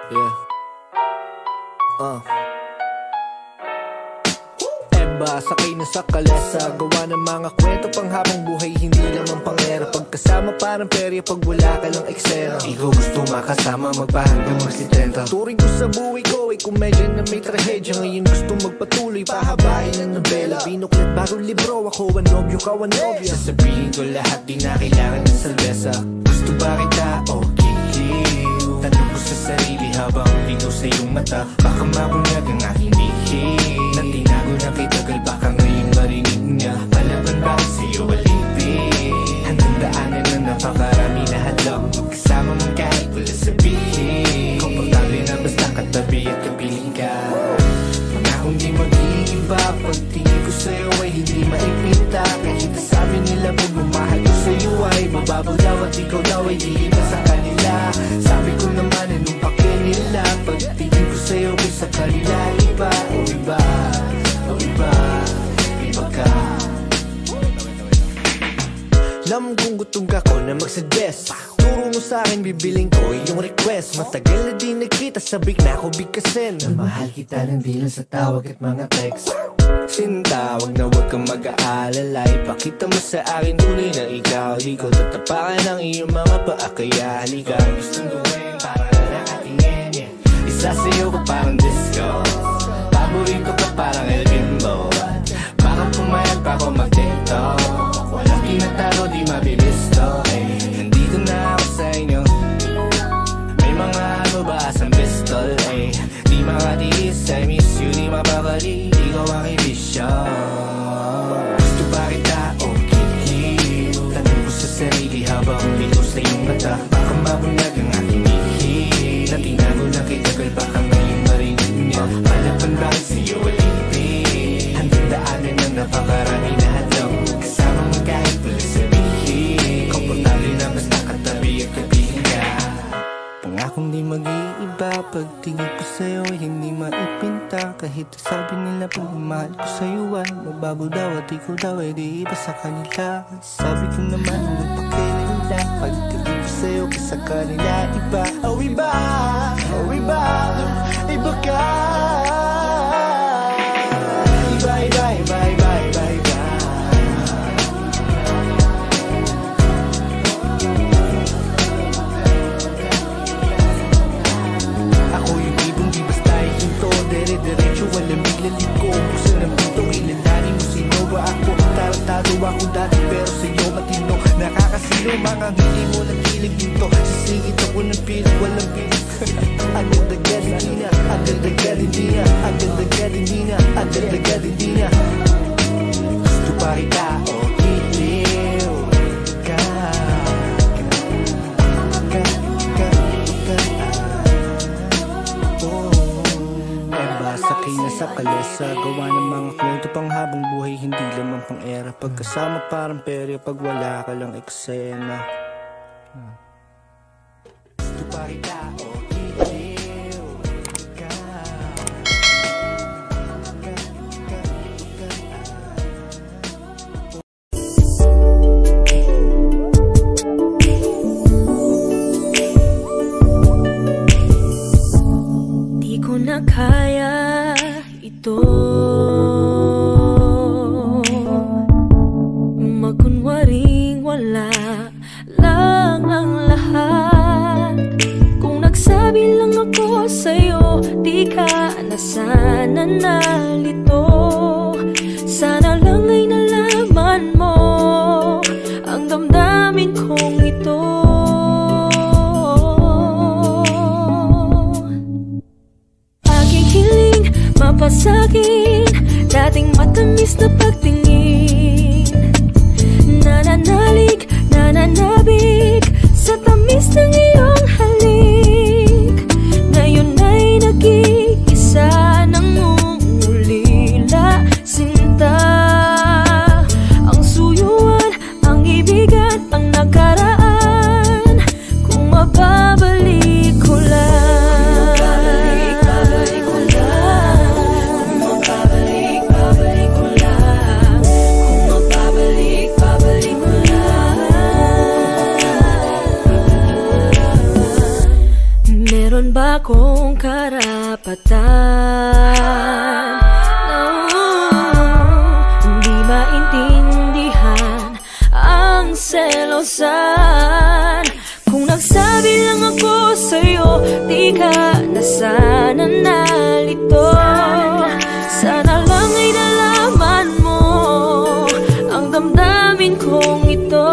Yeah. Sakay na sa kalesa, gawa ng mga kwento pang habang buhay, hindi lamang pangera. Pagkasama parang perya pag wala ka ng eksena. Ikaw gusto makasama, magpahanggang magsitenta. Turing ko sa buhay ko ay komedya na may trahedya. Ngayon gusto magpatuloy, pahabain ang nobela. Binuklat bagong libro, ako ang nobyo, ka ang nobya. Sasabihin ko lahat, di na kailangan ng salbesa. Gusto ba kita o kikiliw? Tanong ko sa sarili habang lingaw sa iyong mata. Baka mabunyag ang aking bihim na tinago na kay tagal, baka ngayon marinig niya. Palaban ba ako sa'yo alipin? Hanggang daanan na napakarami na hadlang. Magkasama man kahit wala sabihin. Komportable na basta katabi at kapiling ka. Pangakong di mag-iiba, pagtingin ko sa'yo ay hindi maipinta. Kahit sabi nila pagmamahal ko sa'yo ay mababaw daw at ikaw daw ay di iba sa kanila. Sabi ko naman anong pake nila, pagtingin ko sa'yo ay sa kanila iba. O iba, o iba, iba ka. Alam kong gutom ka ko na mag-suggest. Turo mo sa'kin, bibiling ko yung request. Matagal na di nagkita, sabik na ako bigkasin. Mahal kita ng bilang sa tawag at mga text. Sinta, wag na wag kang mag-aalala. Ipakita mo sa akin tunay na ikaw. Di ko tatapakan ang iyong mga paa, kaya halika. Gustong gawin para nakatingin, yeah. Isa sa'yo ko parang disco, paborito ka parang El Bimbo. Parang pumayag pa ako mag-tiktok. Walang kinataro, di mabibisto, eh. Nandito na ako sa inyo. May mga ano ba asang pistol, eh. Di makatiis, I miss you, di mapakali. Ikaw aking bisyo. Gusto ba kita o kikiliw? Tanong ko sa sarili habang lito sa iyong mata. Baka mabunyag ang aking bihim na tinago na kay tagal, baka ngayon marinig niya. Palaban bakit sa'yo alipin? Hanggang daanan na napakarami na hadlang. Kasama mo kahit wala sabihin. Komportable na basta katabi at kapiling ka. Pangakong di mag-iiba, pagtingin ko sa'yo ay hindi maipinta. Kahit sabi nila pagmamahal ko sa'yo ay mababaw daw at ikaw daw ay di iba sa kanila. Sabi ko naman magpakilalala, pagtingin ko sa'yo ay sa kanila iba. Oh iba, oh iba, iba ka. Iba, iba, iba, iba, iba, iba. Ako yung ibong di basta ihinto, dere-derecho, walang biglaliko. Buksan ang pinto, kilalanin mo sino ba ako. Tarantado ako dati pero sa'yo matino. Nakakasino, mga ngiti mo ng kilig dito. Sisingit ako ng pilit, walang pilit. Agad-agad hindi na, agad-agad hindi na, agad-agad hindi na, agad-agad hindi na. Gusto pa kita o kikiliw ka. Sakay na sa kalesa, gawa ng mga kwento pang habang buhay, hindi lamang pang era. Pagkasama parang perya pag wala ka lang eksena. Gusto pa kita o kikiliw ka. Di ko na kaya ito, magkunwaring wala lang ang lahat. Kung akong karapatan. No, hindi maintindihan ang selosan. Kung nagsabi lang ako sa'yo, di ka na sana nalito. Sana lang ay nalaman mo ang damdamin kong ito.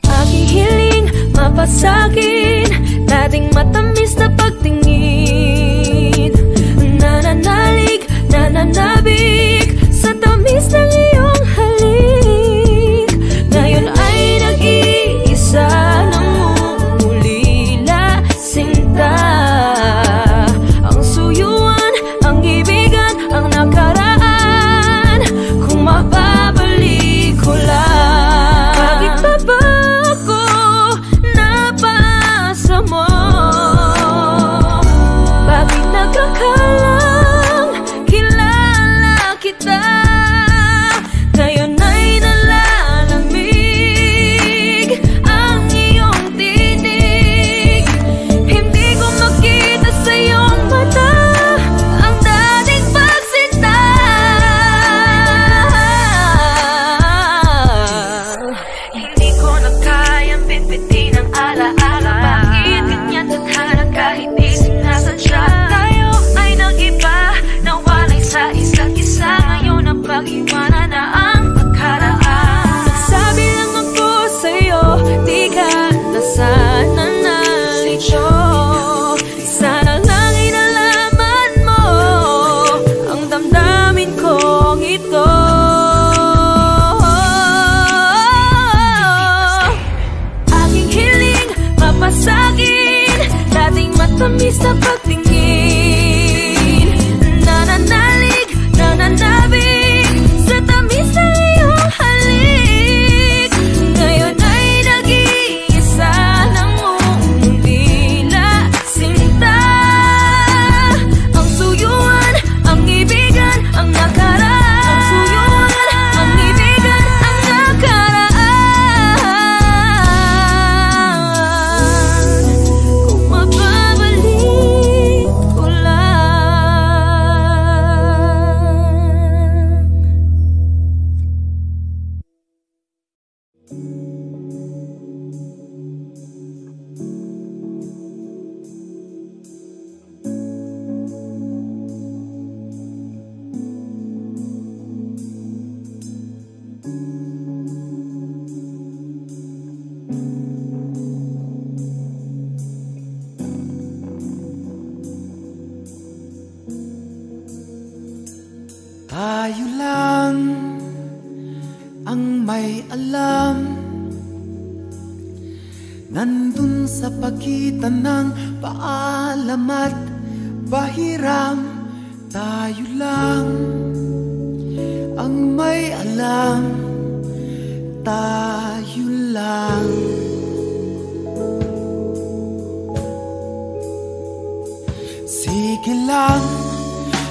Aking hiling mapasagin, dating matamis na pagtingin. Nananalig, nananabik sa tamis ng iyong halik. Ngayon ay nag-iisa nang umulila sinta. Ang suyuan, ang ibigan, ang nakaraan, kung mababalik ko lang. Bakit pa ba ako napaasa mo? Bakit nagkakalang kilala kita? Ngayon ay nalalamig ang iyong tinig. Hindi ko makita sa iyong mata ang dating pagsinta. Hindi ko na kayang bitbitin ang alaala. Bakit ganyan tadhana kahit di sinasadya? Tayo ay nag-iba, nawalay sa isa't isa. Ngayon ang pag-iwanan na ang pagkaraan. Nagsabi lang ako sa'yo, di ka na sana nalito. Sana lang inalaman mo ang damdamin kong ito. Aking hiling mapasagin, dating matamis na pagtingin. Nananalig, nananabik sa tamis ng iyong halik. Ngayon ay nag-iisa nang umulila sinta. Ang suyuan, ang ibigan, ang nakaraan. Ang suyuan, ang ibigan, ang nakaraan, kung mababalik ko lang. Tayo lang ang may alam, nandun sa pagitan ng paalam at pahiram. Tayo lang ang may alam, tayo lang. Sige lang,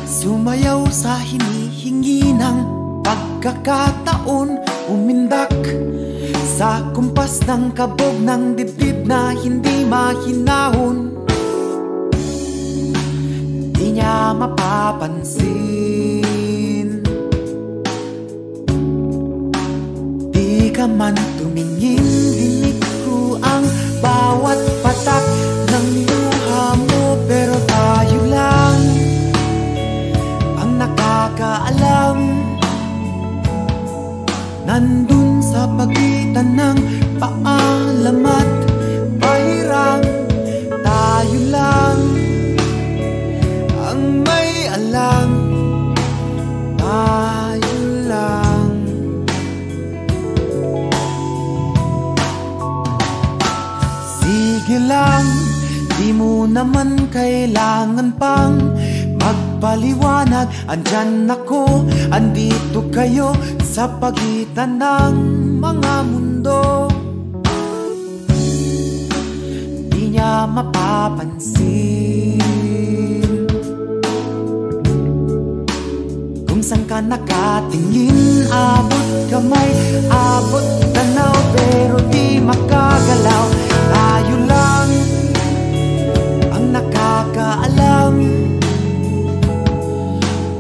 sumayaw sa hinihingi ng pagkakataon. Umindak sa kumpas ng kabog ng dibdib na hindi mahinahon. Di niya mapapansin, di ka man tumingin. Dinig ko ang bawat patak ng luha mo, pero tayo lang ang nakakaalam. Nandun sa pagitan ng paalam at pahiram. Tayo lang ang may alam, tayo lang. Sige lang, di mo naman kailangan pang magpaliwanag. Andyan ako, andito kayo sa pagitan ng mga mundo. Di niya mapapansin kung saan ka nakatingin. Abot kamay, abot tanaw, pero di di makagalaw. Tayo lang ang nakakaalam.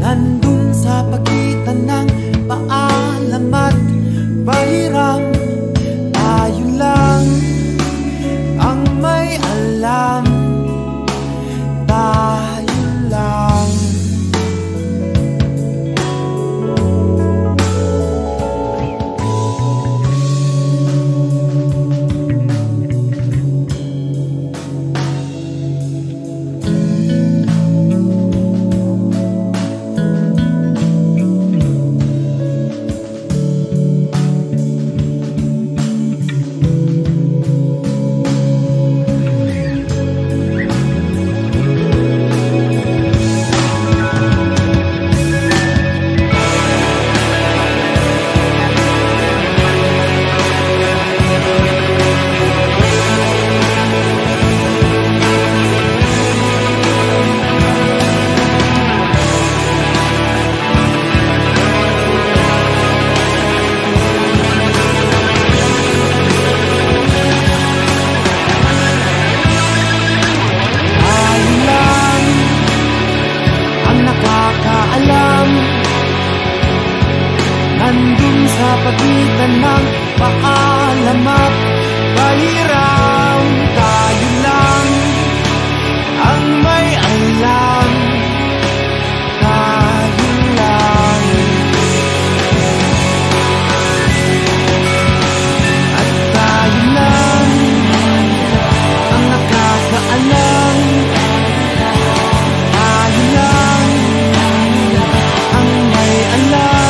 Nandun sa pagitan ng paalam at pahiram. Tayo lang ang may alam. Tayo lang. Nandun sa pagitan ng paalam at pahiram. Tayo lang ang may alam. Tayo lang. At tayo lang ang nakakaalam. Tayo lang ang may alam.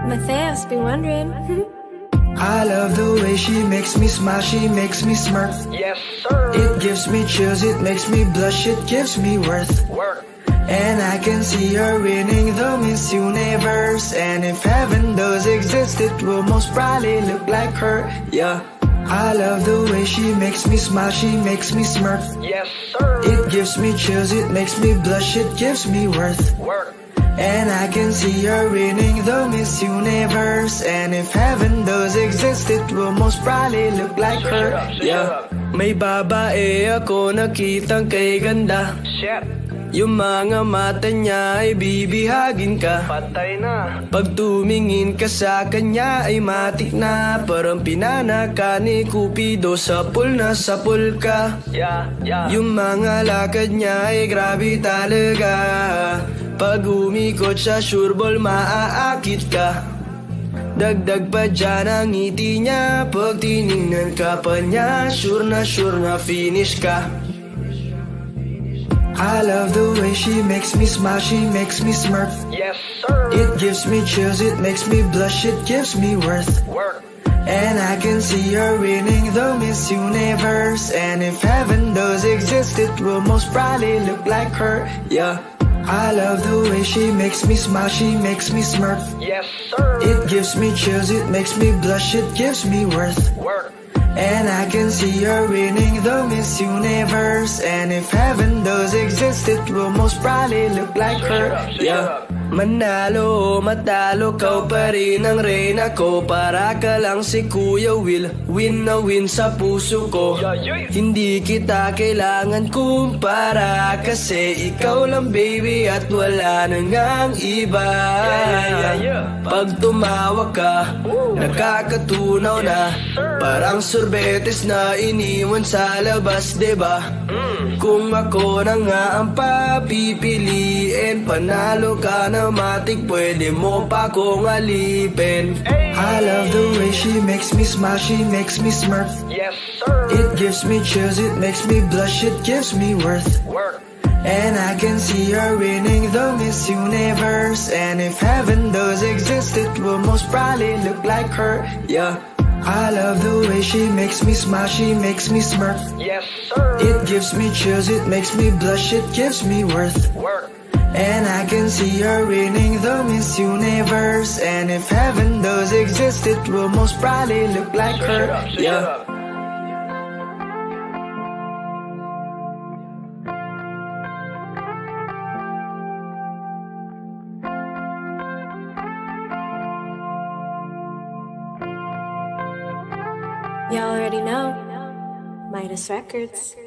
Matthias, been wondering. I love the way she makes me smile, she makes me smirk. Yes, sir. It gives me chills, it makes me blush, it gives me worth. Work. And I can see her winning the Miss Universe. And if heaven does exist, it will most probably look like her. Yeah. I love the way she makes me smile, she makes me smirk. Yes, sir. It gives me chills, it makes me blush, it gives me worth. Work. And I can see her winning the Miss Universe. And if heaven does exist, it will most probably look like her. Yeah. May babae ako nakitang kay ganda. Shit. Yung mga mata niya ay bibihagin ka. Patay na. Pag tumingin ka sa kanya ay matik na. Parang pinanaka ni Cupido, sapul na sapul ka. Yeah, yeah. Yung mga lakad niya ay grabe talaga. Pag umikot sa sureball maaakit ka. Dagdag pa dyan ang ngiti niya. Pag tinignan ka pa niya, sure na finish ka. I love the way she makes me smile, she makes me smirk. Yes, sir. It gives me chills, it makes me blush, it gives me worth. Work. And I can see her winning the Miss Universe. And if heaven does exist, it will most probably look like her. Yeah. I love the way she makes me smile, she makes me smirk. Yes, sir. It gives me chills, it makes me blush, it gives me worth. Work. And I can see her winning the Miss Universe. And if heaven does exist, it will most probably look like her. Yeah. Manalo o matalo, kau pa rin ang reyna ko. Para ka lang si Kuya Will, win na win sa puso ko. Hindi kita kailangan kumpara, kasi ikaw lang baby at wala nang ang iba. Pag tumawa ka, nakakatunaw na, parang sorbetes na iniwan sa labas, diba? Kung ako na nga ang papipiliin, panalo ka na matik, pwede mo pa kong alipin. I love the way she makes me smile, she makes me smirk. Yes, sir. It gives me chills, it makes me blush, it gives me worth. And I can see her winning the Miss Universe. And if heaven does exist, it will most probably look like her, yeah. I love the way she makes me smile, she makes me smirk. Yes, sir. It gives me chills, it makes me blush, it gives me worth. And I can see her winning the Miss Universe. And if heaven does exist, it will most probably look like her, yeah. You already know. Midas Records.